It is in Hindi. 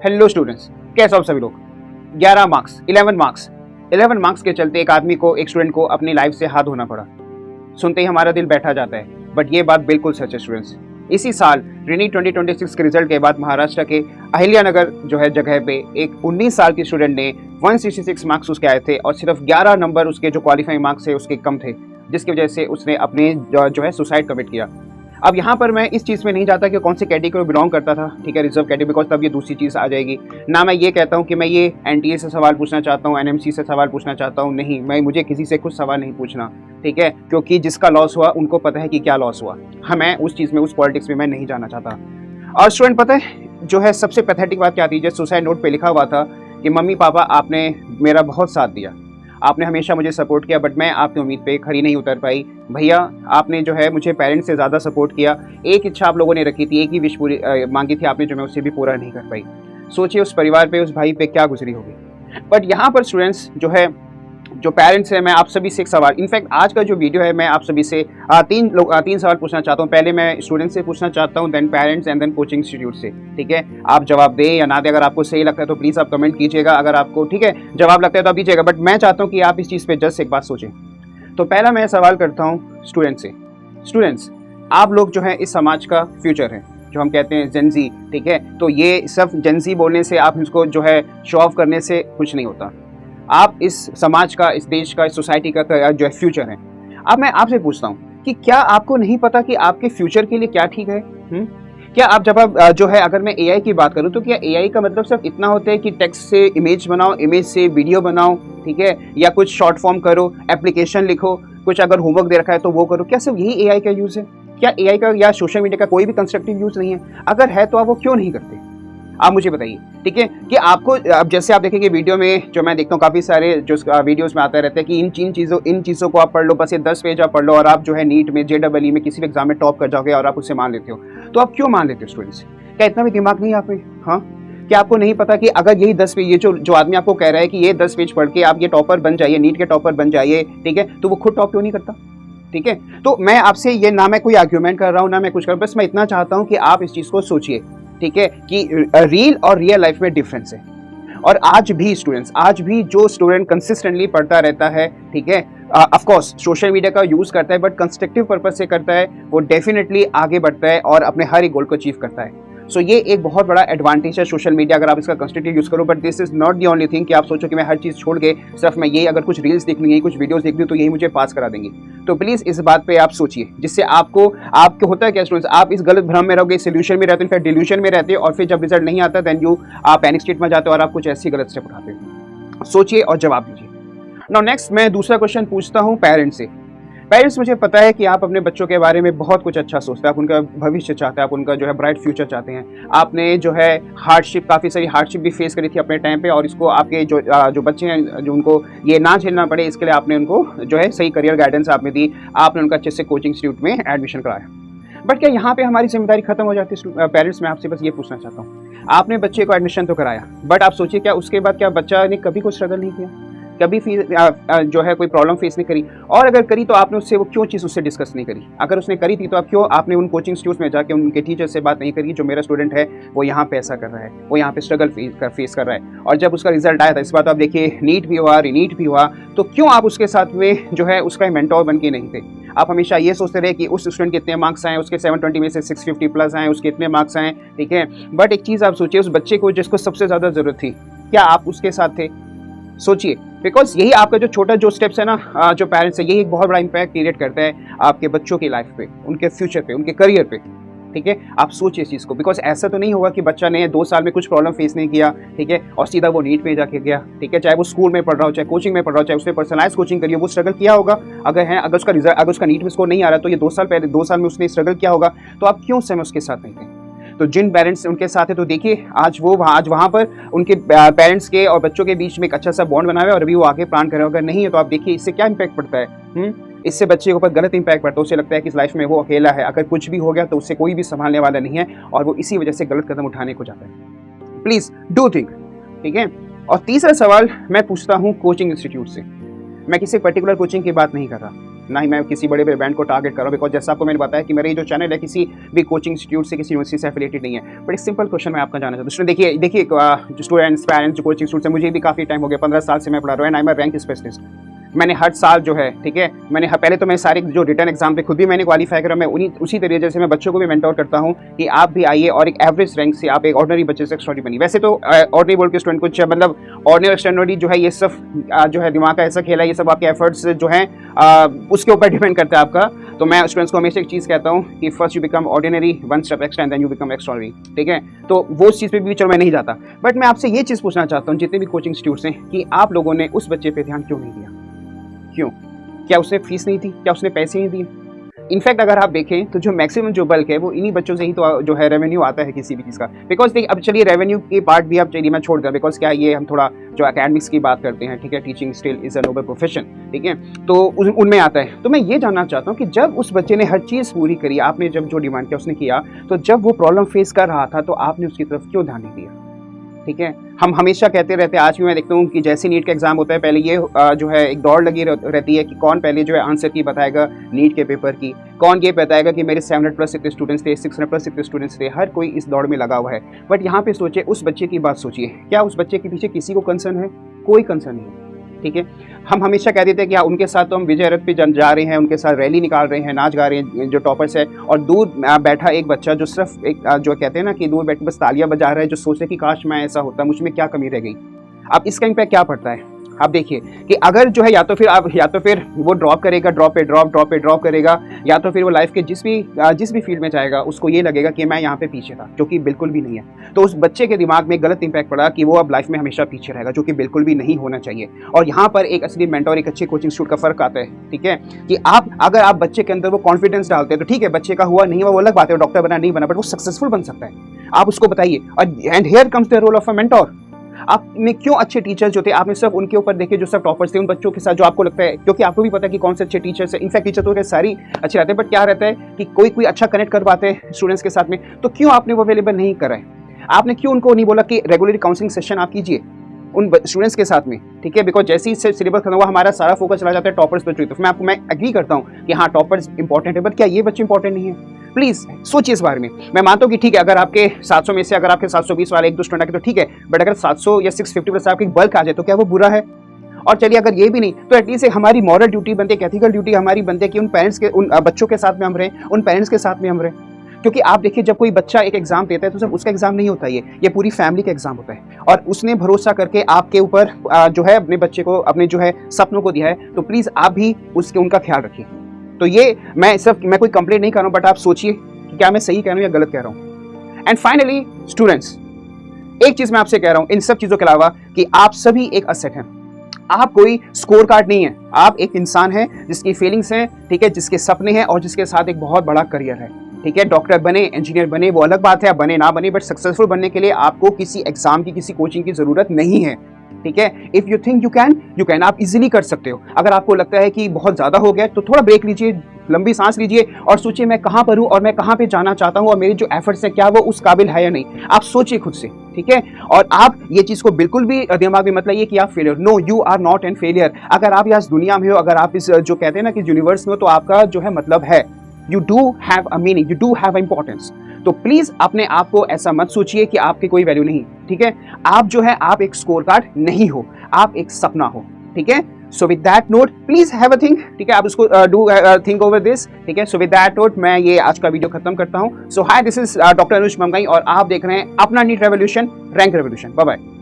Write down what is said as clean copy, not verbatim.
हेलो स्टूडेंट्स, कैसे हो आप सभी लोग। 11 मार्क्स 11 मार्क्स के चलते एक आदमी को, एक स्टूडेंट को अपनी लाइफ से हाथ धोना पड़ा। सुनते ही हमारा दिल बैठा जाता है, बट ये बात बिल्कुल सच है स्टूडेंट्स। इसी साल रीनी 2026 के रिजल्ट के बाद महाराष्ट्र के अहिल्यानगर जो है जगह पे एक 19 साल की स्टूडेंट ने 166 मार्क्स उसके आए थे और सिर्फ 11 नंबर उसके जो क्वालिफाइंग मार्क्स है उसके कम थे, जिसकी वजह से उसने अपने जो है सुसाइड कमिट किया। अब यहाँ पर मैं इस चीज़ में नहीं जाता कि कौन सी कैटेगरी बिलोंग करता था, ठीक है, रिजर्व कैटेगरी, बिकॉज तब ये दूसरी चीज़ आ जाएगी ना। मैं ये कहता हूँ कि मैं ये एनटीए से सवाल पूछना चाहता हूँ, एनएमसी से सवाल पूछना चाहता हूँ, नहीं, मुझे किसी से कुछ सवाल नहीं पूछना, ठीक है, क्योंकि जिसका लॉस हुआ उनको पता है कि क्या लॉस हुआ। हमें उस चीज़ में, उस पॉलिटिक्स में मैं नहीं जाना चाहता। और स्टूडेंट, पता है जो है सबसे पैथेटिक बात क्या थी, जैसे सुसाइड नोट पर लिखा हुआ था कि मम्मी पापा आपने मेरा बहुत साथ दिया, आपने हमेशा मुझे सपोर्ट किया, बट मैं आपकी उम्मीद पे खरी नहीं उतर पाई। भैया आपने जो है मुझे पेरेंट्स से ज़्यादा सपोर्ट किया, एक इच्छा आप लोगों ने रखी थी, एक ही विश पूरी मांगी थी आपने, जो मैं उससे भी पूरा नहीं कर पाई। सोचिए उस परिवार पे, उस भाई पे क्या गुजरी होगी। बट यहाँ पर स्टूडेंट्स जो पेरेंट्स हैं, मैं आप सभी से एक सवाल, इनफैक्ट आज का जो वीडियो है मैं आप सभी से तीन सवाल पूछना चाहता हूँ। पहले मैं स्टूडेंट से पूछना चाहता हूँ, then parents and then coaching institute से, ठीक है। आप जवाब दें या ना दें, अगर आपको सही लगता है तो प्लीज़ आप कमेंट कीजिएगा, अगर आपको ठीक है जवाब लगता है तो आप दीजिएगा, बट मैं चाहता हूँ कि आप इस चीज़ पर जस्ट एक बात सोचें। तो पहला मैं सवाल करता हूँ स्टूडेंट से। स्टूडेंट्स, आप लोग जो है इस समाज का फ्यूचर है, जो हम कहते हैं जेनजी, ठीक है। तो ये सब जेनजी बोलने से, आप इसको जो है शो ऑफ करने से कुछ नहीं होता। आप इस समाज का, इस देश का, इस सोसाइटी का जो है फ्यूचर है। अब मैं आपसे पूछता हूँ कि क्या आपको नहीं पता कि आपके फ्यूचर के लिए क्या ठीक है? क्या आप जब आप जो है, अगर मैं एआई की बात करूँ तो क्या एआई का मतलब सिर्फ इतना होता है कि टेक्स्ट से इमेज बनाओ, इमेज से वीडियो बनाओ, ठीक है, या कुछ शॉर्ट फॉर्म करो, एप्लीकेशन लिखो, कुछ अगर होमवर्क दे रखा है तो वो करो? क्या सिर्फ यही एआई का यूज़ है? क्या एआई का या सोशल मीडिया का कोई भी कंस्ट्रक्टिव यूज़ नहीं है? अगर है तो आप वो क्यों नहीं करते? आप मुझे बताइए, ठीक है। कि आपको, अब जैसे आप देखेंगे वीडियो में, जो मैं देखता हूँ काफ़ी सारे जो वीडियोस में आता रहता है कि इन चीज़ों को आप पढ़ लो, बस ये 10 पेज आप पढ़ लो और आप जो है नीट में, जेईई में, किसी भी एग्जाम में टॉप कर जाओगे और आप उससे मान लेते हो। तो आप क्यों मान लेते हो स्टूडेंट्स? क्या इतना भी दिमाग नहीं है आप में? हाँ, क्या आपको नहीं पता कि अगर यही 10 पेज, ये जो आदमी आपको कह रहा है कि ये 10 पेज पढ़ के आप ये टॉपर बन जाइए, नीट के टॉपर बन जाइए, ठीक है, तो वो खुद टॉप क्यों नहीं करता? ठीक है। तो मैं आपसे ये, ना मैं कोई आर्ग्यूमेंट कर रहा हूँ, ना मैं कुछ कर रहा हूँ, बस मैं इतना चाहता हूँ कि आप इस चीज़ को सोचिए, ठीक है, कि रील और रियल लाइफ में डिफरेंस है। और आज भी स्टूडेंट्स, आज भी जो स्टूडेंट कंसिस्टेंटली पढ़ता रहता है, ठीक है, ऑफ कोर्स सोशल मीडिया का यूज करता है, बट कंस्ट्रक्टिव पर्पस से करता है, वो डेफिनेटली आगे बढ़ता है और अपने हर एक गोल को अचीव करता है। सो ये एक बहुत बड़ा एडवांटेज है सोशल मीडिया, अगर आप इसका कंस्ट्रक्टिव यूज करो। But this is not the only thing कि आप सोचो कि मैं हर चीज़ छोड़ के सिर्फ मैं ये, अगर कुछ रील्स देखनी है, कुछ वीडियोस देखनी है तो यही मुझे पास करा देंगे। तो प्लीज़ इस बात पे आप सोचिए, जिससे आपको होता है क्या स्टूडेंट्स, आप इस गलत भ्रम में रहोगे, सोल्यूशन में रहते हैं, फिर डिल्यूशन में रहते हैं, और फिर जब रिजल्ट नहीं आता देन आप पैनिक स्टेट में जाते हो और आप कुछ ऐसी गलत स्टेप उठाते हो। सोचिए और जवाब दीजिए। नाउ नेक्स्ट मैं दूसरा क्वेश्चन पूछता हूँ पेरेंट्स से। पेरेंट्स, मुझे पता है कि आप अपने बच्चों के बारे में बहुत कुछ अच्छा सोचते हैं, आप उनका भविष्य चाहते हैं, आप उनका जो है ब्राइट फ्यूचर चाहते हैं। आपने जो है काफ़ी सारी हार्डशिप भी फेस करी थी अपने टाइम पे, और इसको आपके जो बच्चे हैं, जो उनको ये ना झेलना पड़े, इसके लिए आपने उनको जो है सही करियर गाइडेंस आपने दी, आपने उनका अच्छे से कोचिंग इंस्टीट्यूट में एडमिशन कराया। बट क्या यहाँ पे हमारी जिम्मेदारी खत्म हो जाती है? पेरेंट्स, मैं आपसे बस ये पूछना चाहता हूँ, आपने बच्चे को एडमिशन तो कराया, बट आप सोचिए क्या उसके बाद क्या बच्चा ने कभी कोई स्ट्रगल नहीं किया, कभी जो है कोई प्रॉब्लम फेस नहीं करी? और अगर करी तो आपने उससे वो क्यों चीज़ उससे डिस्कस नहीं करी? अगर उसने करी थी तो आप क्यों आपने उन कोचिंग इंस्टीट्यूट में जाके उनके टीचर से बात नहीं करी, जो मेरा स्टूडेंट है वो यहाँ पे ऐसा कर रहा है, वो यहाँ पे स्ट्रगल फेस कर रहा है, और जब उसका रिजल्ट आया था, इस बार तो आप देखिए नीट भी हुआ, रीनीट भी हुआ, तो क्यों आप उसके साथ में जो है उसका मेंटोर बन के नहीं थे? आप हमेशा ये सोचते रहे कि उस स्टूडेंट के इतने मार्क्स आए, उसके 720 में से 650 प्लस आए, उसके इतने मार्क्स आए, ठीक है। बट एक चीज़ आप सोचिए, उस बच्चे को जिसको सबसे ज़्यादा ज़रूरत थी, क्या आप उसके साथ थे? सोचिए, बिकॉज यही आपका जो छोटा जो स्टेप्स है ना, जो पेरेंट्स है, यही एक बहुत बड़ा इंपैक्ट क्रिएट करता है आपके बच्चों की लाइफ पे, उनके फ्यूचर पे, उनके करियर पे, ठीक है। आप सोचिए इस चीज़ को, बिकॉज ऐसा तो नहीं होगा कि बच्चा ने 2 साल में कुछ प्रॉब्लम फेस नहीं किया, ठीक है, और सीधा वो नीट में जाके गया, ठीक है, चाहे वो स्कूल में पढ़ रहा हो, चाहे कोचिंग में पढ़ रहा हो, चाहे उसने पर्सनलाइज कोचिंग करी हो, वो स्ट्रगल किया होगा। अगर उसका रिजल्ट, अगर उसका नीट में स्कोर नहीं आ रहा तो ये 2 साल में उसने स्ट्रगल किया होगा, तो आप क्यों समय उसके साथ नहीं थे? तो जिन पेरेंट्स उनके साथ है, तो देखिए आज वहाँ पर उनके पेरेंट्स के और बच्चों के बीच में एक अच्छा सा बॉन्ड बना हुआ है, और अभी वो आगे प्लान कर रहे हो। अगर नहीं है तो आप देखिए इससे क्या इंपैक्ट पड़ता है। इससे बच्चे के ऊपर गलत इंपैक्ट पड़ता है, उसे लगता है कि इस लाइफ में वो अकेला है, अगर कुछ भी हो गया तो उससे कोई भी संभालने वाला नहीं है, और वो इसी वजह से गलत कदम उठाने को जाता है। प्लीज़ डू थिंक, ठीक है। और तीसरा सवाल मैं पूछता हूँ कोचिंग इंस्टीट्यूट से। मैं किसी पर्टिकुलर कोचिंग की बात नहीं कर रहा, ना ही मैं किसी बड़े बड़े ब्रांड को टारगेट कर रहा हूँ, बिकॉज जैसा आपको मैंने बताया कि मेरा ये जो चैनल है किसी भी कोचिंग इंस्टीट्यूट से, किसी यूनिवर्सिटी से एफिलिएटेड नहीं है। बट एक सिंपल क्वेश्चन मैं आपका जानना चाहता हूँ। देखिए जो स्टूडेंट्स, पेरेंट्स, जो कोचिंग स्टूडेंट्स हैं, मुझे भी काफ़ी टाइम हो गया, 15 साल से मैं पढ़ा रहा हूँ, and I am rank specialist. मैंने हर साल जो है, ठीक है, मैंने पहले तो मैं सारे जो रिटर्न एग्जाम थे खुद भी मैंने क्वालिफाई करा। मैं उसी तरीके से मैं बच्चों को भी मेंटोर करता हूँ कि आप भी आइए और एक एवरेज रैंक से आप एक ऑर्डिनरी बच्चे से एक्स्ट्राऑर्डिनरी बनिए। वैसे तो ऑर्डिनरी बोर्ड के स्टूडेंट कुछ मतलब ऑर्डिनरी एक्स्ट्राऑर्डिनरी जो है ये सब जो है दिमाग का ऐसा खेल है, ये सब आपके एफर्ट्स जो हैं उसके ऊपर डिपेंड करता है आपका। तो मैं स्टूडेंट्स को हमेशा एक चीज़ कहता हूँ कि first you become ordinary, one step extra, and then you become extraordinary, ठीक है। तो वो चीज़ पे भी चलो मैं नहीं जाता, बट मैं आपसे ये चीज़ पूछना चाहता हूँ जितने भी कोचिंग इंस्टीट्यूट्स हैं कि आप लोगों ने उस बच्चे पे ध्यान क्यों नहीं दिया? क्यों? क्या उसने फीस नहीं थी? क्या उसने पैसे नहीं दिए? इनफैक्ट अगर आप देखें तो जो मैक्सिमम जो बल्क है वो इन्हीं बच्चों से ही तो जो है रेवेन्यू आता है किसी भी चीज़ का। बिकॉज देखिए, अब चलिए रेवेन्यू की पार्ट भी अब चलिए मैं छोड़ दूँ, बिकॉज क्या ये हम थोड़ा जो एकेडमिक्स की बात करते हैं, ठीक है, teaching still is a noble profession, ठीक है, तो उनमें आता है। तो मैं ये जानना चाहता हूँ कि जब उस बच्चे ने हर चीज़ पूरी करी, आपने जब जो डिमांड किया उसने किया, तो जब वो प्रॉब्लम फेस कर रहा था तो आपने उसकी तरफ क्यों ध्यान नहीं दिया? ठीक है, हम हमेशा कहते रहते हैं, आज भी मैं देखता हूँ कि जैसे नीट का एग्जाम होता है पहले ये जो है एक दौड़ लगी रहती है कि कौन पहले जो है आंसर की बताएगा नीट के पेपर की, कौन ये बताएगा कि मेरे 700+ इतने स्टूडेंट्स थे, 600+ इतने स्टूडेंट्स थे। हर कोई इस दौड़ में लगा हुआ है। बट यहाँ पे सोचिए, उस बच्चे की बात सोचिए, क्या उस बच्चे के पीछे किसी को कंसर्न है? कोई कंसर्न नहीं है, ठीक है। हम हमेशा कह देते हैं कि हाँ उनके साथ तो हम विजय रथ पे जा रहे हैं, उनके साथ रैली निकाल रहे हैं, नाच गा रहे हैं जो टॉपर्स है, और दूर बैठा एक बच्चा जो सिर्फ एक जो कहते हैं ना कि दूर बैठ के बस तालियां बजा रहा है, जो सोचे कि काश मैं ऐसा होता, मुझ में क्या कमी रह गई। अब इसका इम्पैक्ट क्या पड़ता है? आप देखिए कि अगर जो है या तो फिर वो ड्रॉप करेगा, ड्रॉप पे ड्रॉप करेगा, या तो फिर वो लाइफ के जिस भी फील्ड में जाएगा उसको ये लगेगा कि मैं यहाँ पे पीछे था, जो कि बिल्कुल भी नहीं है। तो उस बच्चे के दिमाग में गलत इंपैक्ट पड़ा कि वो अब लाइफ में हमेशा पीछे रहेगा, जो कि बिल्कुल भी नहीं होना चाहिए। और यहाँ पर एक असली मेंटर, एक अच्छे कोचिंग इंस्टीट्यूट का फर्क आता है, ठीक है, कि अगर आप बच्चे के अंदर वो कॉन्फिडेंस डालते हैं तो ठीक है, बच्चे का हुआ नहीं हुआ वो अलग बात है, डॉक्टर बना नहीं बना, बट वो सक्सेसफुल बन सकता है। आप उसको बताइए। And here comes the role of a mentor. आपने क्यों अच्छे टीचर्स जो थे आपने सब उनके ऊपर देखे, जो सब टॉपर्स थे, उन बच्चों के साथ जो आपको लगता है, क्योंकि आपको भी पता है कि कौन से अच्छे टीचर्स हैं। इनफैक्ट टीचर तो सारी अच्छे रहते हैं, बट क्या रहता है कि कोई अच्छा कनेक्ट कर पाते हैं स्टूडेंट्स के साथ में, तो क्यों आपने वो अवेलेबल नहीं करा है? आपने क्यों उनको नहीं बोला कि रेगुलर काउंसलिंग सेशन आप कीजिए उन स्टूडेंट्स के साथ में, ठीक है, बिकॉज जैसे ही सिलेबस खत्म हुआ हमारा सारा फोकस चला जाता है टॉपर्स पर। तो मैं एग्री करता हूँ कि हाँ टॉपर्स इंपॉर्टेंट है, बट क्या ये बच्चे इंपॉर्टेंट नहीं है? प्लीज सोचिए इस बारे में। मैं मानता हूँ कि ठीक है, अगर आपके 700 में से अगर आपके 720 वाले एक दो स्टूडेंट आके तो ठीक है, बट अगर 700 या 650 आपकी बल्क आ जाए तो क्या वो बुरा है? और चलिए अगर ये भी नहीं तो एटलीस्ट हमारी मॉरल ड्यूटी बनती है, एथिकल ड्यूटी हमारी बनती है कि उन बच्चों के साथ में हम रहें, उन पेरेंट्स के साथ में हम रहें। क्योंकि आप देखिए, जब कोई बच्चा एक एग्जाम देता है तो सिर्फ उसका एग्जाम नहीं होता, ये पूरी फैमिली का एग्जाम होता है, और उसने भरोसा करके आपके ऊपर जो है अपने बच्चे को, अपने जो है सपनों को दिया है, तो प्लीज आप भी उनका ख्याल रखिए। तो ये मैं कोई कंप्लेंट नहीं कर रहा हूँ, बट आप सोचिए कि क्या मैं सही कह रहा हूँ या गलत कह रहा हूँ। एंड फाइनली स्टूडेंट्स, एक चीज मैं आपसे कह रहा हूँ इन सब चीजों के अलावा, कि आप सभी एक असेट हैं। आप कोई स्कोर कार्ड नहीं है, आप एक इंसान है जिसकी फीलिंग्स हैं, ठीक है, जिसके सपने हैं और जिसके साथ एक बहुत बड़ा करियर है, ठीक है। डॉक्टर बने, इंजीनियर बने, वो अलग बात है, आप बने ना बने, बट सक्सेसफुल बनने के लिए आपको किसी एग्जाम की, किसी कोचिंग की जरूरत नहीं है, ठीक है। If you think you can, आप इजीली कर सकते हो। अगर आपको लगता है कि बहुत ज्यादा हो गया तो थोड़ा ब्रेक लीजिए, लंबी सांस लीजिए और सोचिए मैं कहां पर हूं और मैं कहां पे जाना चाहता हूं, और मेरे जो एफर्ट्स हैं क्या वो उस काबिल है या नहीं। आप सोचिए खुद से, ठीक है। और आप ये चीज को बिल्कुल भी दिमाग में मत लाइए कि आप failure, no, you are not an failure. अगर आप इस दुनिया में हो, अगर आप इस जो कहते हैं ना कि यूनिवर्स में हो, तो आपका जो है मतलब है, you do have a meaning, you do have importance. तो प्लीज अपने आप को ऐसा मत सोचिए कि आपकी कोई वैल्यू नहीं, ठीक है। आप जो है, आप एक स्कोर कार्ड नहीं हो, आप एक सपना हो, ठीक है। So with that note please have a think, ठीक है, आप उसको डू थिंक ओवर दिस, ठीक है। सो विद दैट नोट मैं ये आज का वीडियो खत्म करता हूँ। So hi, this is doctor Anuj Mangai और आप देख रहे हैं अपना NEET revolution, rank revolution. Bye bye.